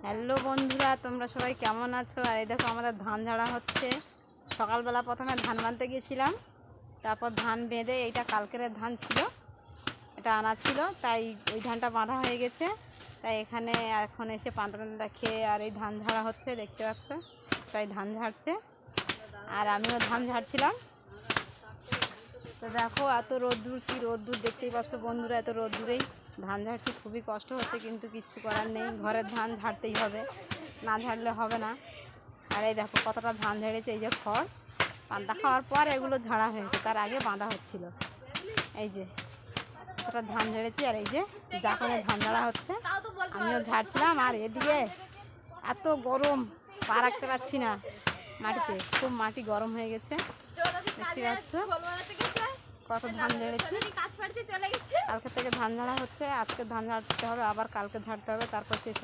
Hello বন্ধুরা, তোমরা সবাই কেমন আছো? আর এই দেখো আমাদের ধান ঝাড়া হচ্ছে। সকালবেলা প্রথমে ধান বাঁধতে গেছিলাম, তারপর ধান বেঁধে, এইটা কালকের ধান ছিল, এটা আনা ছিল, তাই ওই ধানটা বাঁধা হয়ে গেছে। তাই এখানে এখন এসে পান্তা খেয়ে আর এই ধান ঝাড়া হচ্ছে, দেখতে পাচ্ছ তাই ধান ঝাড়ছে। আর আমিও ধান ঝাড়ছিলাম। তো দেখো এত রোদ্দুর, কি রোদ্দুর দেখতেই পাচ্ছ বন্ধুরা, এত রোদ্দুরেই ধান ঝাড়ছি। খুবই কষ্ট হচ্ছে, কিন্তু কিচ্ছু করার নেই, ঘরের ধান ঝাড়তেই হবে, না ঝাড়লে হবে না। আর এই দেখো কতটা ধান ঝেড়েছে, এই যে খড় পান্তা খাওয়ার পর এগুলো ঝাড়া হয়েছে, তার আগে বাঁধা হচ্ছিল। এই যে কতটা ধান ঝেড়েছি, আর এই যে জাপানে ধান ঝাড়া হচ্ছে, আমিও ঝাড়ছিলাম। আর এদিকে এত গরম, পা রাখতে পারছি না মাটিতে, খুব মাটি গরম হয়ে গেছে, দেখতে পাচ্ছ কত ধান ঝেড়েছি। কালকে থেকে ধান ঝাড়া হচ্ছে, আজকে ধান ঝাড়তে হবে, আবার কালকে ঝাড়তে হবে, তারপর শেষ।